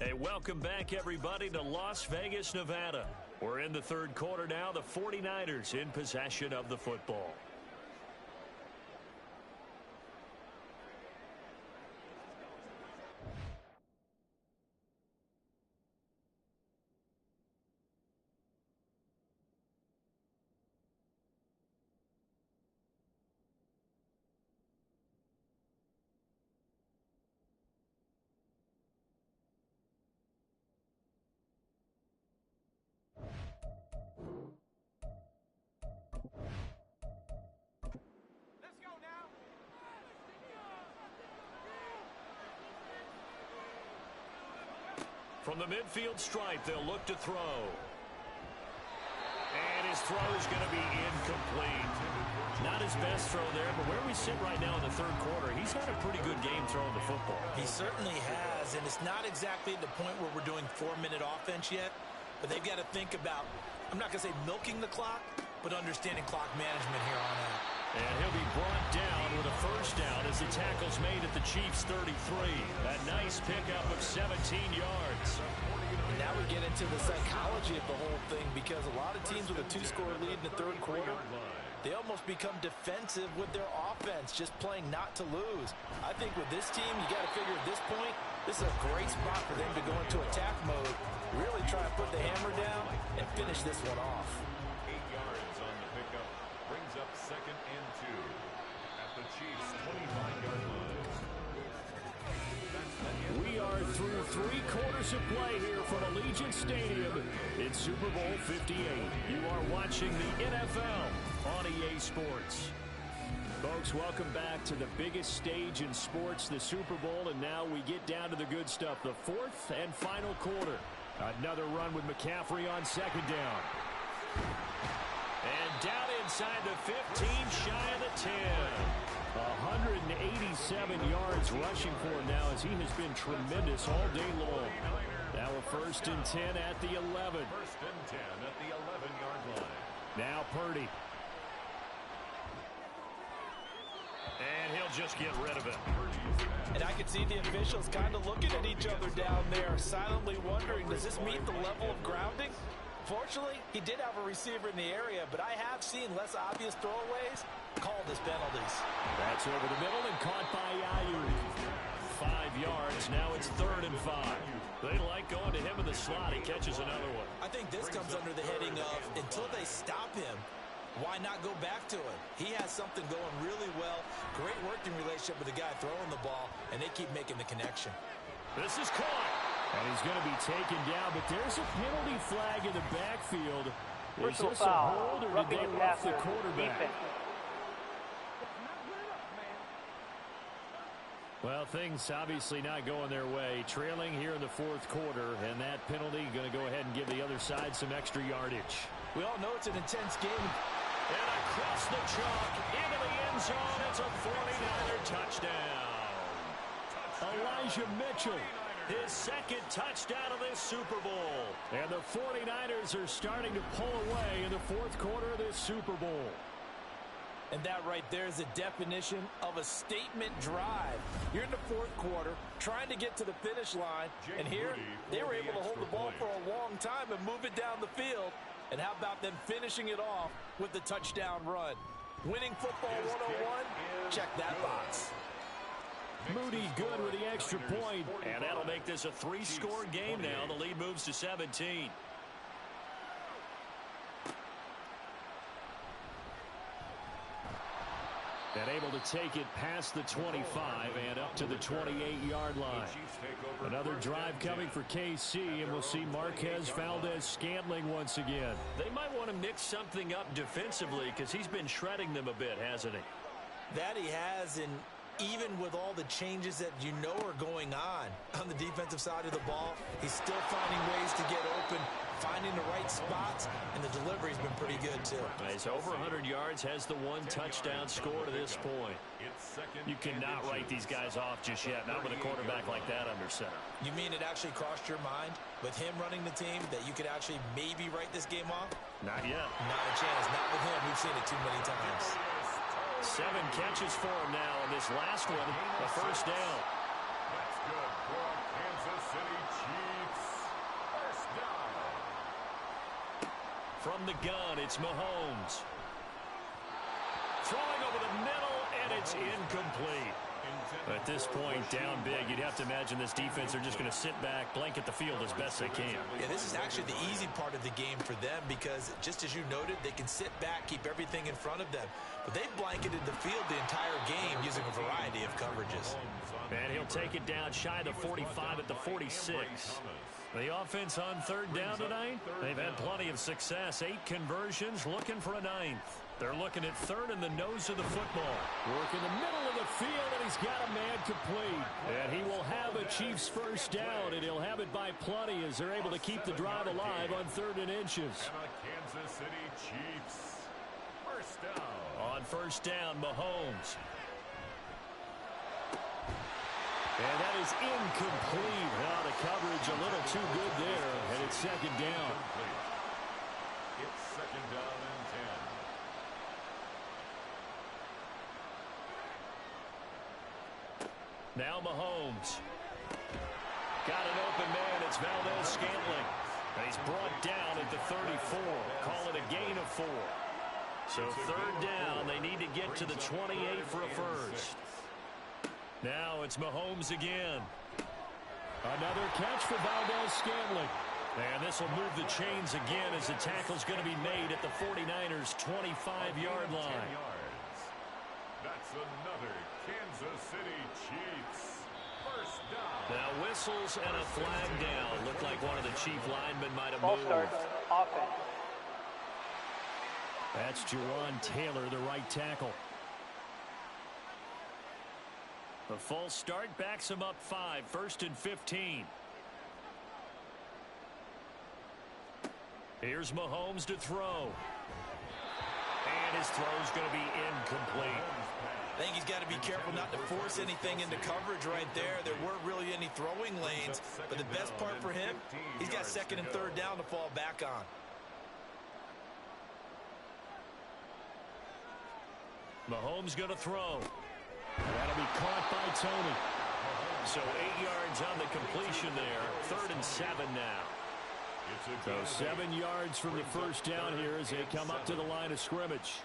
Hey, welcome back, everybody, to Las Vegas, Nevada. We're in the third quarter now. The 49ers in possession of the football. From the midfield stripe, they'll look to throw. And his throw is going to be incomplete. Not his best throw there, but where we sit right now in the third quarter, he's had a pretty good game throwing the football. He certainly has, and it's not exactly the point where we're doing 4-minute offense yet, but they've got to think about, I'm not going to say milking the clock, but understanding clock management here on out. And he'll be brought down with a first down as the tackle's made at the Chiefs' 33. A nice pickup of 17 yards. And now we get into the psychology of the whole thing, because a lot of teams with a 2-score lead in the third quarter, they almost become defensive with their offense, just playing not to lose. I think with this team, you got to figure at this point, this is a great spot for them to go into attack mode, really try to put the hammer down and finish this one off. 8 yards on the pickup. Brings up 2nd and 2 at the Chiefs' 25-yard line. We are through 3 quarters of play here from Allegiant Stadium in Super Bowl 58. You are watching the NFL on EA Sports. Folks, welcome back to the biggest stage in sports, the Super Bowl, and now we get down to the good stuff, the fourth and final quarter. Another run with McCaffrey on second down. And down inside the 15, shy of the 10. 187 yards rushing for him now as he has been tremendous all day long. Now a 1st and 10 at the 11. 1st and 10 at the 11-yard line. Now Purdy. And he'll just get rid of it. And I can see the officials kind of looking at each other down there, silently wondering, does this meet the level of grounding? Fortunately, he did have a receiver in the area, but I have seen less obvious throwaways called as penalties. That's over the middle and caught by Ayu. 5 yards. Now it's 3rd and 5. They like going to him in the slot. He catches another one. I think this comes under the heading of, until they stop him, why not go back to it? He has something going really well. Great working relationship with the guy throwing the ball, and they keep making the connection. This is caught. And he's going to be taken down, but there's a penalty flag in the backfield. Is this a hold, or did they rough the quarterback? Well, things obviously not going their way. Trailing here in the fourth quarter, and that penalty going to go ahead and give the other side some extra yardage. We all know it's an intense game. And across the chalk, into the end zone, it's a 49er touchdown. Elijah Mitchell, his 2nd touchdown of this Super Bowl. And the 49ers are starting to pull away in the fourth quarter of this Super Bowl. And that right there is a definition of a statement drive. You're in the fourth quarter, trying to get to the finish line, and here they were able to hold the ball for a long time and move it down the field. And how about them finishing it off with the touchdown run? Winning football 101, check that box. Moody good with the extra point, and that'll make this a 3-score game now. The lead moves to 17. And able to take it past the 25 and up to the 28-yard line. Another drive coming for KC, and we'll see Marquez Valdez-Scantling once again. They might want to mix something up defensively because he's been shredding them a bit, hasn't he? That he has, and even with all the changes that you know are going on the defensive side of the ball, he's still finding ways to get open, finding the right spots, and the delivery's been pretty good too. He's over 100 yards, has the 1 touchdown score to this point. You cannot write these guys off just yet, not with a quarterback like that under center. You mean it actually crossed your mind with him running the team that you could actually maybe write this game off? Not yet. Not a chance. Not with him. We've seen it too many times. 7 catches for him now, and this last one, a first down. That's good for a Kansas City Chiefs. First down. From the gun, it's Mahomes. Throwing over the middle, and it's incomplete. At this point, down big, you'd have to imagine this defense are just going to sit back, blanket the field as best they can. Yeah, this is actually the easy part of the game for them because, just as you noted, they can sit back, keep everything in front of them. But they've blanketed the field the entire game using a variety of coverages. And he'll take it down shy of the 45 at the 46. The offense on third down tonight, they've had plenty of success. 8 conversions, looking for a 9th. They're looking at third in the nose of the football. Work in the middle of the field, and he's got a man complete. And he will have a Chiefs first down, and he'll have it by plenty as they're able to keep the drive alive on 3rd and inches. And the Kansas City Chiefs. First down. On first down, Mahomes. And that is incomplete. Well, the coverage a little too good there, and it's 2nd down. It's 2nd down and 10. Now Mahomes. Got an open man. It's Valdez-Scantling. And he's brought down at the 34. Call it a gain of 4. So 3rd down. They need to get to the 28 for a first. Now it's Mahomes again. Another catch for Valdez-Scantling. And this will move the chains again as the tackle's going to be made at the 49ers' 25-yard line. That's another Kansas City Chiefs. First down. Now whistles and a flag down. Looked like one of the Chief linemen might have False moved. start, offense. That's Jawan Taylor, the right tackle. The false start backs him up 5, 1st and 15. Here's Mahomes to throw. And his throw's going to be incomplete. I think he's got to be careful not to force anything into coverage right there. There weren't really any throwing lanes, but the best part for him, he's got 2nd and 3rd down to fall back on. Mahomes going to throw. That'll be caught by Tony. So 8 yards on the completion there. 3rd and 7 now. So 7 yards from the first down here as they come up to the line of scrimmage.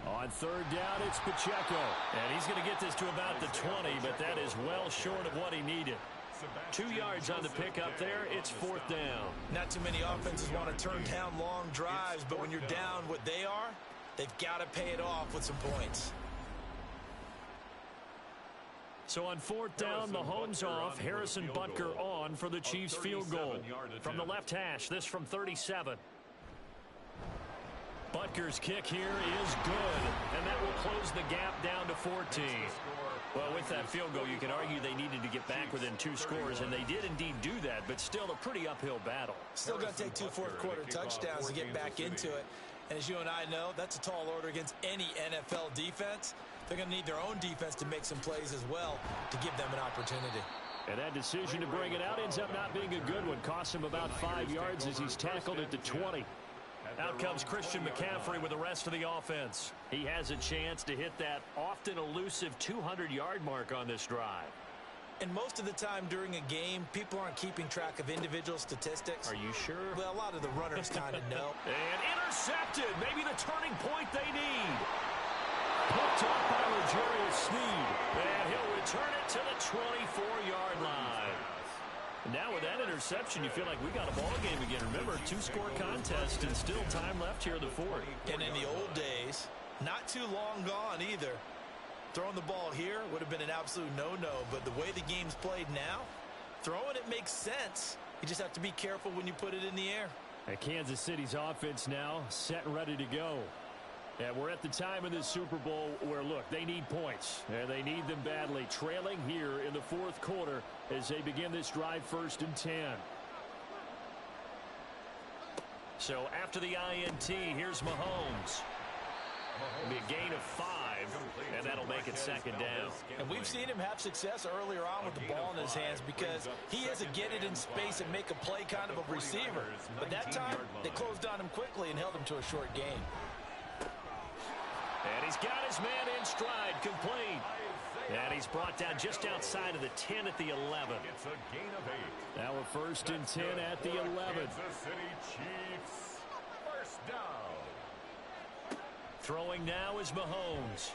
On 3rd down, it's Pacheco. And he's going to get this to about the 20, but that is well short of what he needed. 2 yards on the pickup there. It's 4th down. Not too many offenses want to turn down long drives, but when you're down what they are, they've got to pay it off with some points. So on 4th down, Mahomes off, Harrison Butker on for the Chiefs field goal. From the left hash, this from 37. Butker's kick here is good, and that will close the gap down to 14. Well, with that field goal, you can argue they needed to get back within 2 scores, and they did indeed do that, but still a pretty uphill battle. Still going to take 2 fourth-quarter touchdowns to get back into it. And as you and I know, that's a tall order against any NFL defense. They're going to need their own defense to make some plays as well to give them an opportunity. And that decision to bring it out ends up not being a good one. Costs him about 5 yards as he's tackled at the 20. Out comes Christian McCaffrey with the rest of the offense. He has a chance to hit that often elusive 200-yard mark on this drive. And most of the time during a game, people aren't keeping track of individual statistics. Are you sure? Well, a lot of the runners kind of know. And intercepted. Maybe the turning point they need. Picked up by L'Jarius Sneed. And he'll return it to the 24-yard line. Now with that interception, you feel like we got a ball game again. Remember, 2-score contest and still time left here in the 4th. And in the old days, not too long gone either. Throwing the ball here would have been an absolute no-no, but the way the game's played now, throwing it makes sense. You just have to be careful when you put it in the air. And Kansas City's offense now set and ready to go. And we're at the time in this Super Bowl where, look, they need points, and they need them badly. Trailing here in the 4th quarter as they begin this drive 1st and 10. So after the INT, here's Mahomes. It'll be a gain of 5, and that'll make it 2nd down. And we've seen him have success earlier on with the ball in his hands because he is a get it in space and make a play kind of a receiver. But that time, they closed on him quickly and held him to a short gain. And he's got his man in stride, complete. And he's brought down just outside of the 10 at the 11. It's a gain of 8. Now a 1st and 10 at the 11. Kansas City Chiefs. First down. Throwing now is Mahomes.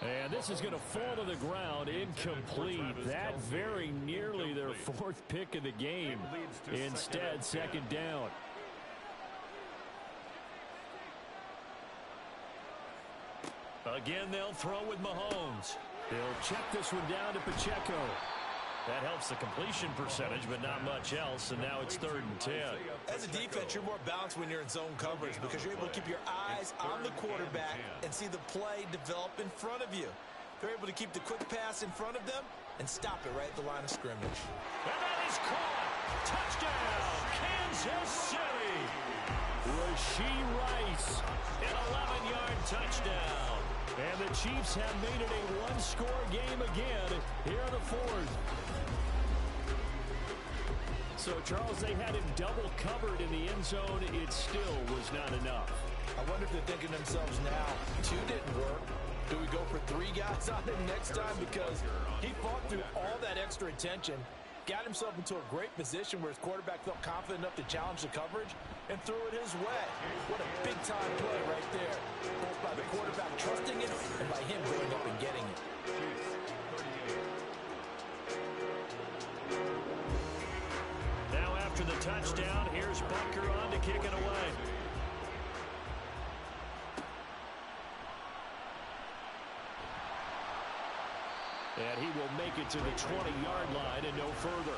And this is going to fall to the ground incomplete. That very nearly their 4th pick of the game. Instead, 2nd down. Again, they'll throw with Mahomes. They'll check this one down to Pacheco. That helps the completion percentage, but not much else, and now it's 3rd and 10. As a defense, you're more balanced when you're in zone coverage because you're able to keep your eyes on the quarterback and see the play develop in front of you. They're able to keep the quick pass in front of them and stop it right at the line of scrimmage. And that is caught. Touchdown, Kansas City. Rashee Rice, an 11-yard touchdown. And the Chiefs have made it a 1-score game again here in the 4th. So, Charles, they had him double covered in the end zone. It still was not enough. I wonder if they're thinking to themselves now, 2 didn't work. Do we go for 3 guys on him next time? Because he fought through all that extra attention, got himself into a great position where his quarterback felt confident enough to challenge the coverage and threw it his way. What a big-time play right there, both by the quarterback trusting it and by him going up and getting it. Now after the touchdown, here's Bunker on to kick it away. And he will make it to the 20-yard line and no further.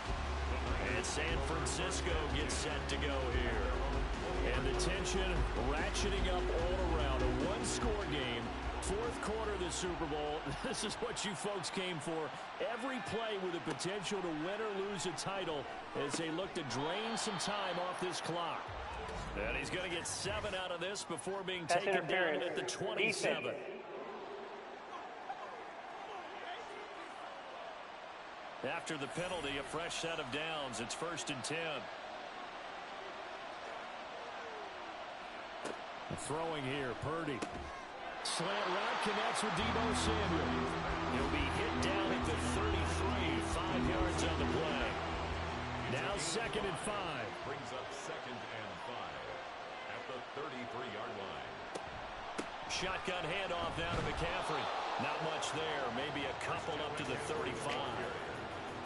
And San Francisco gets set to go here. And the tension ratcheting up all around. A 1-score game. 4th quarter of the Super Bowl. This is what you folks came for. Every play with the potential to win or lose a title as they look to drain some time off this clock. And he's going to get 7 out of this before being taken down at the 27. After the penalty, a fresh set of downs. It's 1st and 10. Throwing here, Purdy. Slant route connects with Deebo Samuel. He'll be hit down at the 33, 5 yards on the play. Now 2nd and 5. Brings up 2nd and 5 at the 33-yard line. Shotgun handoff now to McCaffrey. Not much there. Maybe a couple up to the 35.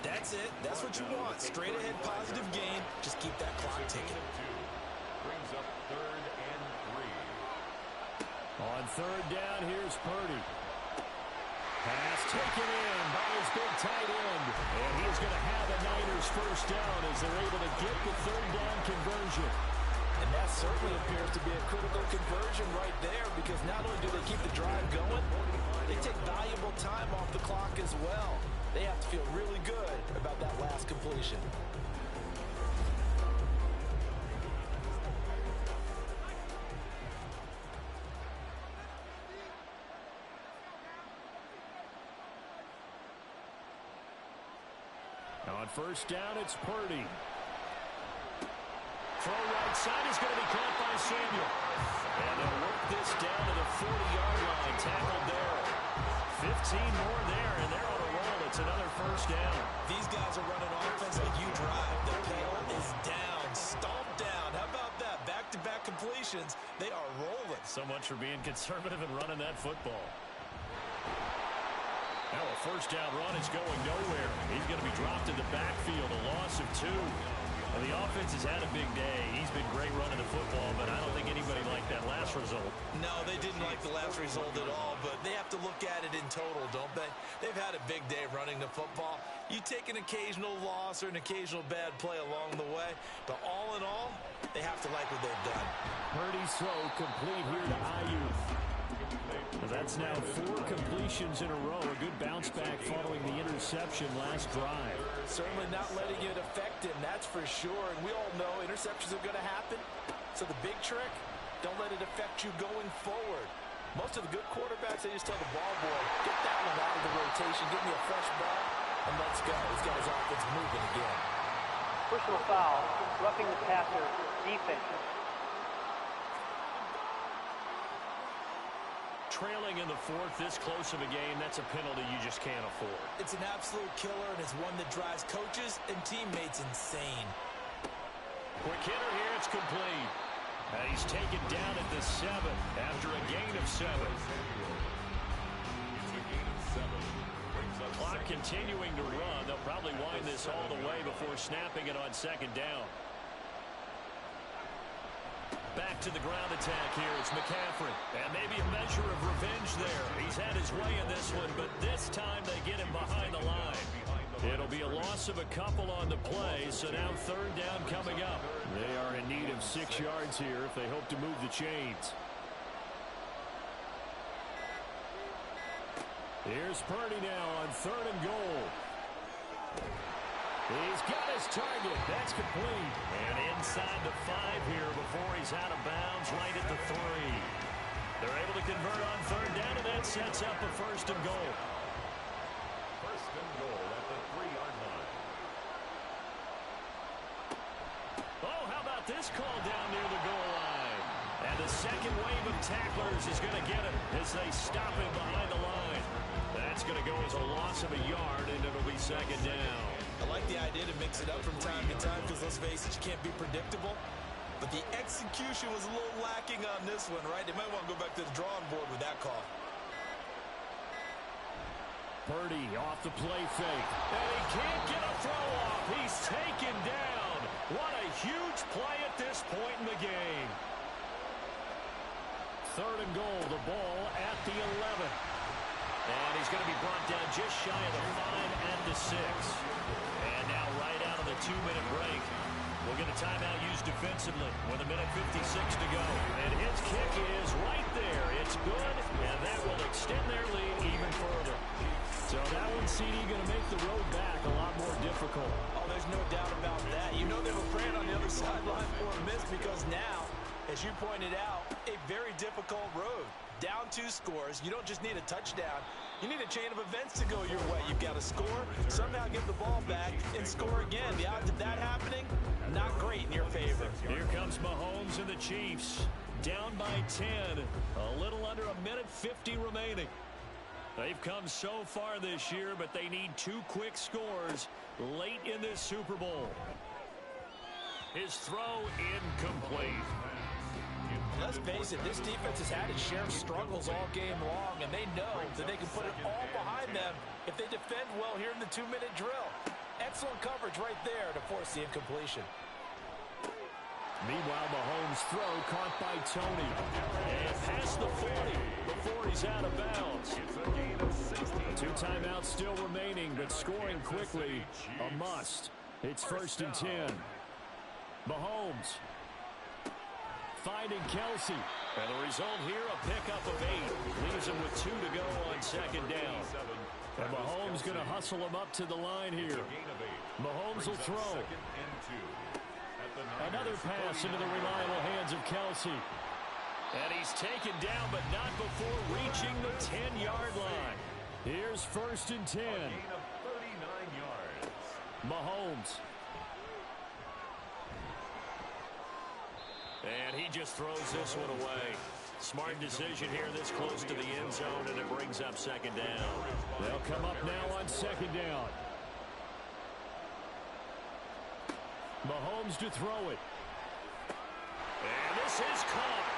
That's it. That's what you want. Straight ahead positive game. Just keep that clock ticking. Brings up 3rd and 3. On 3rd down, here's Purdy. Pass taken in by his big tight end. And he's going to have a Niners 1st down as they're able to get the 3rd down conversion. And that certainly appears to be a critical conversion right there because not only do they keep the drive going, they take valuable time off the clock as well. They have to feel really good about that last completion. On 1st down, it's Purdy. Throw right side is going to be caught by Samuel. And they'll work this down to the 40-yard line. Tackled there. 15 more there, and they're on a roll. It's another 1st down. These guys are running offense like you drive. The pedal is down, stomped down. How about that? Back-to-back completions. They are rolling. So much for being conservative and running that football. Now a 1st down run is going nowhere. He's going to be dropped in the backfield, a loss of 2. Well, the offense has had a big day. He's been great running the football, but I don't think anybody liked that last result. No, they didn't like the last result at all, but they have to look at it in total, don't they? They've had a big day running the football. You take an occasional loss or an occasional bad play along the way, but all in all, they have to like what they've done. Purdy's throw complete here to Ayuk. Well, that's now 4 completions in a row. A good bounce back following the interception last drive. Certainly not letting it affect him, that's for sure. And we all know interceptions are going to happen. So the big trick, don't let it affect you going forward. Most of the good quarterbacks, they just tell the ball boy, get that one out of the rotation, give me a fresh ball, and let's go. He's got his offense moving again. Personal foul, roughing the passer, defense. trailing in the fourth, this close of a game, that's a penalty you just can't afford. It's an absolute killer, and it's one that drives coaches and teammates insane. Quick hitter here, it's complete. And he's taken down at the 7 after a gain of 7. Clock continuing to run. They'll probably wind this all the way before snapping it on second down. Back to the ground attack here. It's McCaffrey. And maybe a measure of revenge there. He's had his way in this one, but this time they get him behind the line. It'll be a loss of a couple on the play, so now third down coming up. They are in need of 6 yards here if they hope to move the chains. Here's Purdy now on 3rd and goal. He's got his target. That's complete. And inside the 5 here before he's out of bounds right at the 3. They're able to convert on 3rd down, and that sets up a 1st and goal. 1st and goal at the 3-yard line. Oh, how about this call down near the goal line? And the second wave of tacklers is going to get him as they stop him behind the line. That's going to go as a loss of a yard, and it'll be 2nd down. I like the idea to mix it up from time to time because, let's face it, you can't be predictable. But the execution was a little lacking on this one, right? They might want to go back to the drawing board with that call. Purdy off the play fake. And he can't get a throw off. He's taken down. What a huge play at this point in the game. 3rd and goal. The ball at the 11. And he's going to be brought down just shy of the 5 at the 6. And now right out of the 2-minute break, we'll get a timeout used defensively with 1:56 to go. And his kick is right there. It's good, and that will extend their lead even further. So that one, CD, going to make the road back a lot more difficult. Oh, there's no doubt about that. You know they were praying on the other sideline for a miss because now, as you pointed out, a very difficult road. Down 2 scores. You don't just need a touchdown. You need a chain of events to go your way. You've got to score, somehow get the ball back, and score again. The odds of that happening, not great in your favor. Here comes Mahomes and the Chiefs. Down by 10. A little under 1:50 remaining. They've come so far this year, but they need 2 quick scores late in this Super Bowl. His throw incomplete. Let's face it, this defense has had its share of struggles all game long, and they know that they can put it all behind them if they defend well here in the 2-minute drill. Excellent coverage right there to force the incompletion. Meanwhile, Mahomes' throw caught by Tony. And past the 40 before he's out of bounds. 2 timeouts still remaining, but scoring quickly, a must. It's 1st and 10. Mahomes finding Kelsey. And the result here, a pickup of 8. Leaves him with 2 to go on 2nd down. And Mahomes going to hustle him up to the line here. Mahomes will throw. Another pass into the reliable hands of Kelsey. And he's taken down, but not before reaching the 10-yard line. Here's 1st and 10. Mahomes. And he just throws this one away. Smart decision here this close to the end zone, and it brings up 2nd down. They'll come up now on 2nd down. Mahomes to throw it. And this is caught.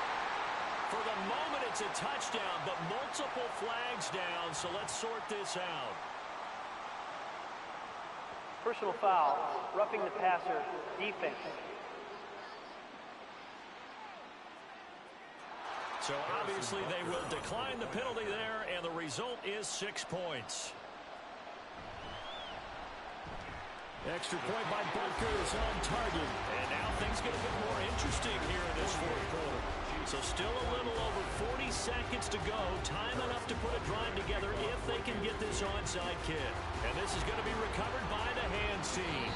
For the moment, it's a touchdown, but multiple flags down, so let's sort this out. Personal foul, roughing the passer, defense. So obviously they will decline the penalty there, and the result is 6 points. Extra point by Butker is on target. And now things get a bit more interesting here in this 4th quarter. So still a little over 40 seconds to go. Time enough to put a drive together if they can get this onside kick. And this is going to be recovered by the hands team.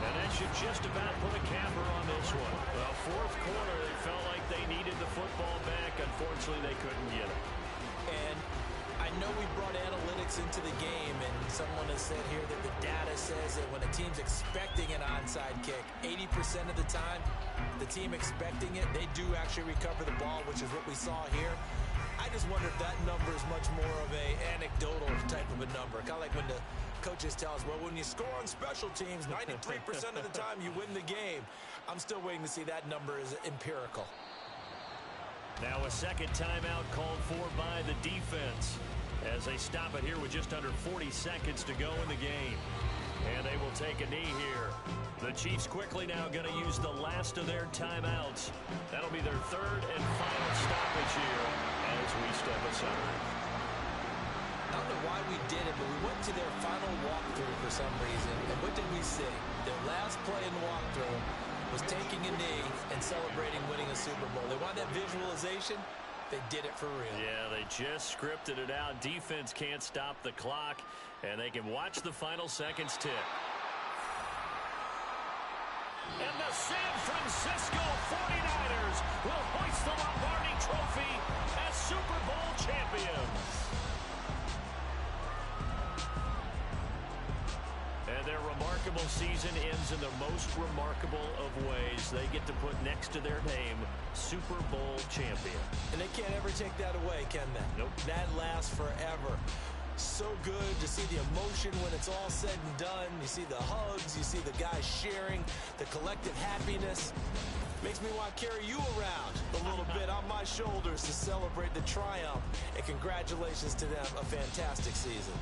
And that should just about put a capper on this one. Well, 4th quarter, they felt like they needed the football back. Unfortunately, they couldn't get it. And I know we brought analytics into the game, and someone has said here that the data says that when a team's expecting an onside kick, 80% of the time, the team expecting it, they do actually recover the ball, which is what we saw here. I just wonder if that number is much more of a anecdotal type of a number. Kind of like when the coaches tell us, well, when you score on special teams, 93% of the time you win the game. I'm still waiting to see that number is empirical. Now a second timeout called for by the defense as they stop it here with just under 40 seconds to go in the game. And they will take a knee here. The Chiefs quickly now going to use the last of their timeouts. That'll be their third and final stoppage here as we step aside. I don't know why we did it, but we went to their final walkthrough for some reason. And what did we see? Their last play in the walkthrough was taking a knee and celebrating winning a Super Bowl. They want that visualization. They did it for real. Yeah, they just scripted it out. Defense can't stop the clock, and they can watch the final seconds tick. And the San Francisco 49ers will hoist the Lombardi Trophy as Super Bowl champions. And their remarkable season ends in the most remarkable of ways. They get to put next to their name, Super Bowl champion. And they can't ever take that away, can they? Nope. That lasts forever. So good to see the emotion when it's all said and done. You see the hugs, you see the guys sharing, the collective happiness. Makes me want to carry you around a little bit on my shoulders to celebrate the triumph. And congratulations to them, a fantastic season.